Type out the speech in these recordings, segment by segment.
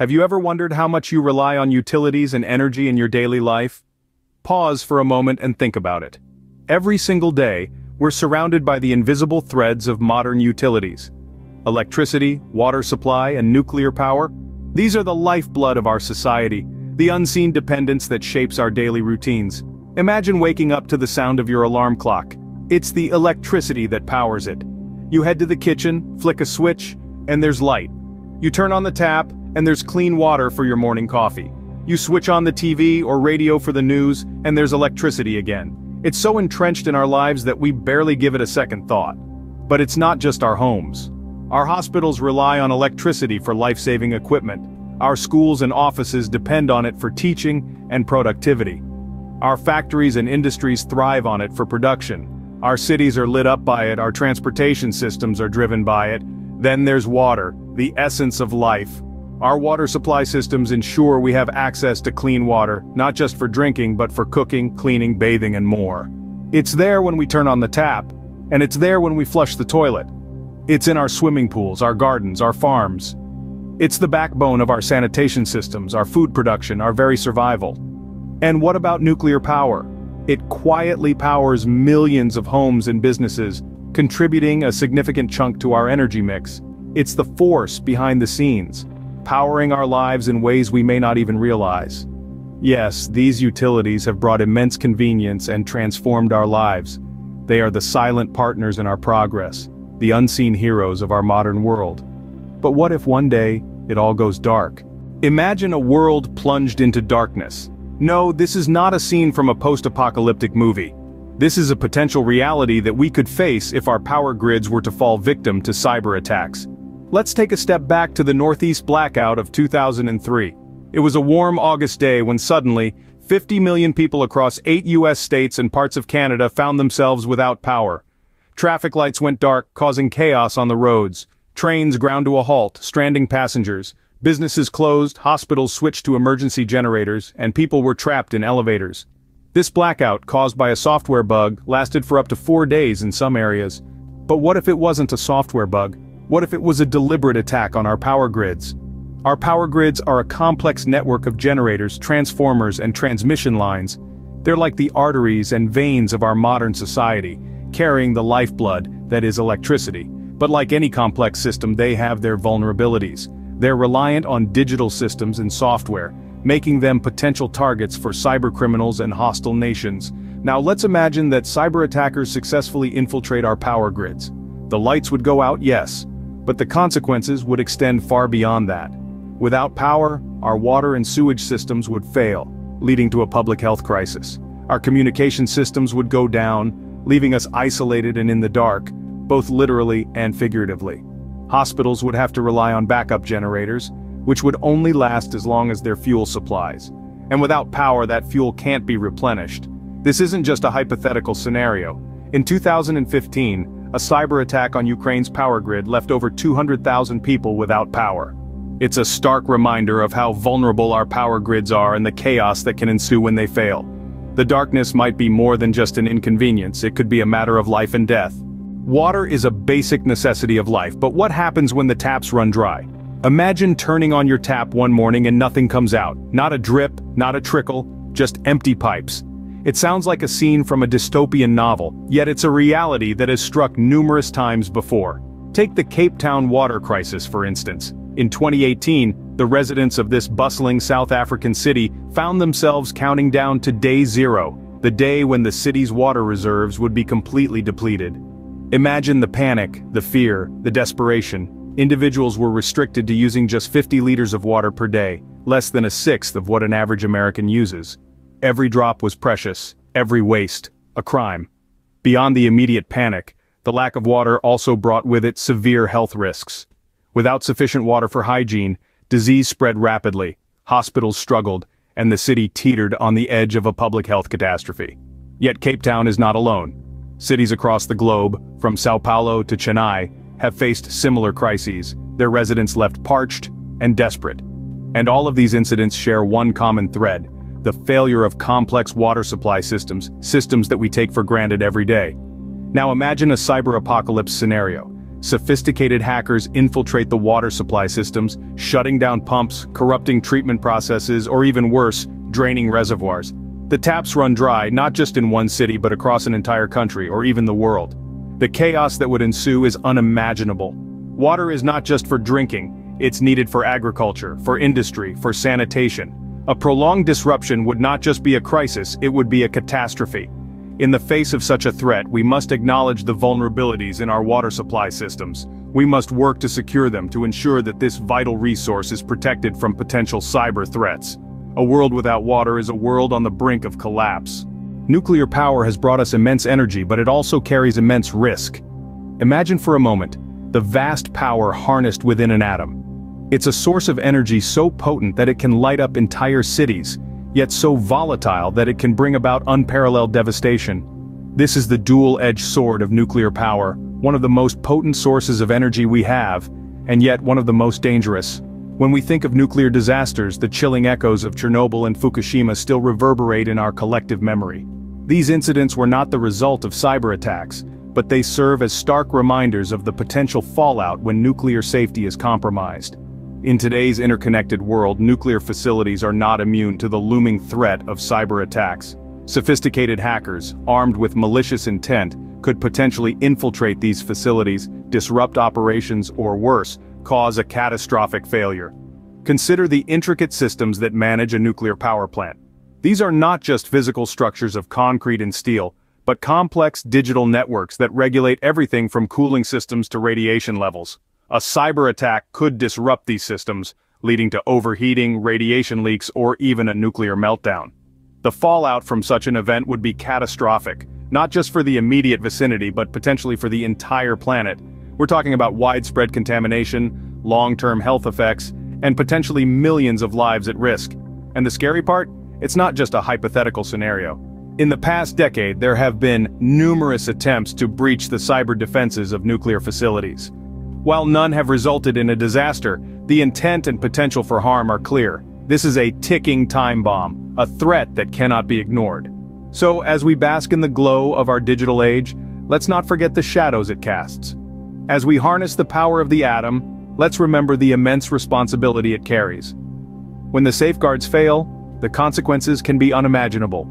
Have you ever wondered how much you rely on utilities and energy in your daily life? Pause for a moment and think about it. Every single day, we're surrounded by the invisible threads of modern utilities. Electricity, water supply, and nuclear power. These are the lifeblood of our society, the unseen dependence that shapes our daily routines. Imagine waking up to the sound of your alarm clock. It's the electricity that powers it. You head to the kitchen, flick a switch, and there's light. You turn on the tap, and there's clean water for your morning coffee. You switch on the TV or radio for the news, and there's electricity again. It's so entrenched in our lives that we barely give it a second thought. But it's not just our homes. Our hospitals rely on electricity for life-saving equipment. Our schools and offices depend on it for teaching and productivity. Our factories and industries thrive on it for production. Our cities are lit up by it, our transportation systems are driven by it. Then there's water, the essence of life. Our water supply systems ensure we have access to clean water, not just for drinking but for cooking, cleaning, bathing, and more. It's there when we turn on the tap, and it's there when we flush the toilet. It's in our swimming pools, our gardens, our farms. It's the backbone of our sanitation systems, our food production, our very survival. And what about nuclear power? It quietly powers millions of homes and businesses, contributing a significant chunk to our energy mix. It's the force behind the scenes, powering our lives in ways we may not even realize. Yes, these utilities have brought immense convenience and transformed our lives. They are the silent partners in our progress, the unseen heroes of our modern world. But what if one day, it all goes dark? Imagine a world plunged into darkness. No, this is not a scene from a post-apocalyptic movie. This is a potential reality that we could face if our power grids were to fall victim to cyber attacks. Let's take a step back to the Northeast blackout of 2003. It was a warm August day when suddenly, 50 million people across 8 US states and parts of Canada found themselves without power. Traffic lights went dark, causing chaos on the roads. Trains ground to a halt, stranding passengers. Businesses closed, hospitals switched to emergency generators, and people were trapped in elevators. This blackout, caused by a software bug, lasted for up to 4 days in some areas. But what if it wasn't a software bug? What if it was a deliberate attack on our power grids? Our power grids are a complex network of generators, transformers, and transmission lines. They're like the arteries and veins of our modern society, carrying the lifeblood that is electricity. But like any complex system, they have their vulnerabilities. They're reliant on digital systems and software, making them potential targets for cybercriminals and hostile nations. Now let's imagine that cyber attackers successfully infiltrate our power grids. The lights would go out, yes, but the consequences would extend far beyond that. Without power, our water and sewage systems would fail, leading to a public health crisis. Our communication systems would go down, leaving us isolated and in the dark, both literally and figuratively. Hospitals would have to rely on backup generators, which would only last as long as their fuel supplies. And without power, that fuel can't be replenished. This isn't just a hypothetical scenario. In 2015, a cyber attack on Ukraine's power grid left over 200,000 people without power. It's a stark reminder of how vulnerable our power grids are and the chaos that can ensue when they fail. The darkness might be more than just an inconvenience, it could be a matter of life and death. Water is a basic necessity of life, but what happens when the taps run dry? Imagine turning on your tap one morning and nothing comes out. Not a drip, not a trickle, just empty pipes. It sounds like a scene from a dystopian novel, yet it's a reality that has struck numerous times before. Take the Cape Town water crisis, for instance. In 2018, the residents of this bustling South African city found themselves counting down to day zero, the day when the city's water reserves would be completely depleted. Imagine the panic, the fear, the desperation. Individuals were restricted to using just 50 liters of water per day, less than a sixth of what an average American uses. Every drop was precious, every waste, a crime. Beyond the immediate panic, the lack of water also brought with it severe health risks. Without sufficient water for hygiene, disease spread rapidly, hospitals struggled, and the city teetered on the edge of a public health catastrophe. Yet Cape Town is not alone. Cities across the globe, from Sao Paulo to Chennai, have faced similar crises, their residents left parched and desperate. And all of these incidents share one common thread: the failure of complex water supply systems that we take for granted every day. Now imagine a cyber apocalypse scenario. Sophisticated hackers infiltrate the water supply systems, shutting down pumps, corrupting treatment processes, or even worse, draining reservoirs. The taps run dry not just in one city but across an entire country or even the world. The chaos that would ensue is unimaginable. Water is not just for drinking, it's needed for agriculture, for industry, for sanitation. A prolonged disruption would not just be a crisis, it would be a catastrophe. In the face of such a threat, we must acknowledge the vulnerabilities in our water supply systems. We must work to secure them to ensure that this vital resource is protected from potential cyber threats. A world without water is a world on the brink of collapse. Nuclear power has brought us immense energy, but it also carries immense risk. Imagine for a moment the vast power harnessed within an atom. It's a source of energy so potent that it can light up entire cities, yet so volatile that it can bring about unparalleled devastation. This is the dual-edged sword of nuclear power, one of the most potent sources of energy we have, and yet one of the most dangerous. When we think of nuclear disasters, the chilling echoes of Chernobyl and Fukushima still reverberate in our collective memory. These incidents were not the result of cyber attacks, but they serve as stark reminders of the potential fallout when nuclear safety is compromised. In today's interconnected world, nuclear facilities are not immune to the looming threat of cyber attacks. Sophisticated hackers, armed with malicious intent, could potentially infiltrate these facilities, disrupt operations, or worse, cause a catastrophic failure. Consider the intricate systems that manage a nuclear power plant. These are not just physical structures of concrete and steel, but complex digital networks that regulate everything from cooling systems to radiation levels. A cyber attack could disrupt these systems, leading to overheating, radiation leaks, or even a nuclear meltdown. The fallout from such an event would be catastrophic, not just for the immediate vicinity but potentially for the entire planet. We're talking about widespread contamination, long-term health effects, and potentially millions of lives at risk. And the scary part? It's not just a hypothetical scenario. In the past decade, there have been numerous attempts to breach the cyber defenses of nuclear facilities. While none have resulted in a disaster, the intent and potential for harm are clear. This is a ticking time bomb, a threat that cannot be ignored. So, as we bask in the glow of our digital age, let's not forget the shadows it casts. As we harness the power of the atom, let's remember the immense responsibility it carries. When the safeguards fail, the consequences can be unimaginable.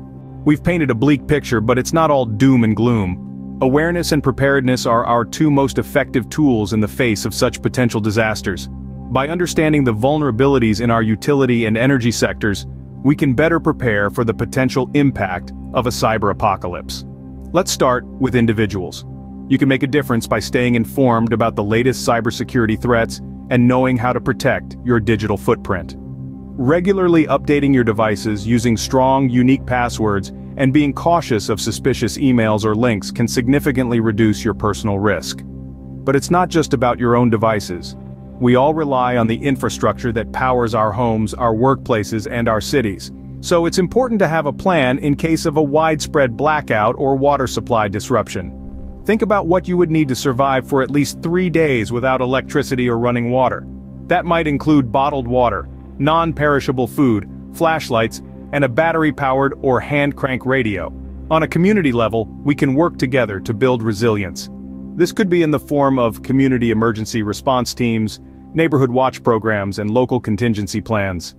We've painted a bleak picture, but it's not all doom and gloom. Awareness and preparedness are our two most effective tools in the face of such potential disasters. By understanding the vulnerabilities in our utility and energy sectors, we can better prepare for the potential impact of a cyber apocalypse. Let's start with individuals. You can make a difference by staying informed about the latest cybersecurity threats and knowing how to protect your digital footprint. Regularly updating your devices using strong, unique passwords and being cautious of suspicious emails or links can significantly reduce your personal risk. But it's not just about your own devices. We all rely on the infrastructure that powers our homes, our workplaces, and our cities. So it's important to have a plan in case of a widespread blackout or water supply disruption. Think about what you would need to survive for at least 3 days without electricity or running water. That might include bottled water, non-perishable food, flashlights, and a battery-powered or hand-crank radio. On a community level, we can work together to build resilience. This could be in the form of community emergency response teams, neighborhood watch programs, and local contingency plans.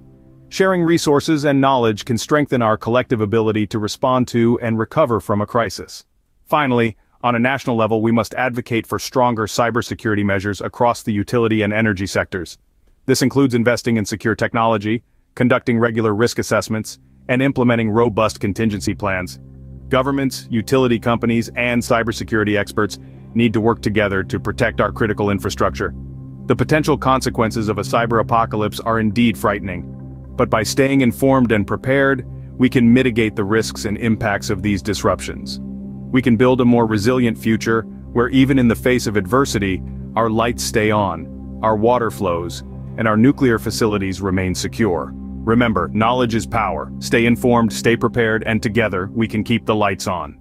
Sharing resources and knowledge can strengthen our collective ability to respond to and recover from a crisis. Finally, on a national level, we must advocate for stronger cybersecurity measures across the utility and energy sectors. This includes investing in secure technology, conducting regular risk assessments, and implementing robust contingency plans. Governments, utility companies, and cybersecurity experts need to work together to protect our critical infrastructure. The potential consequences of a cyber apocalypse are indeed frightening, but by staying informed and prepared, we can mitigate the risks and impacts of these disruptions. We can build a more resilient future where even in the face of adversity, our lights stay on, our water flows, and our nuclear facilities remain secure. Remember, knowledge is power. Stay informed, stay prepared, and together we can keep the lights on.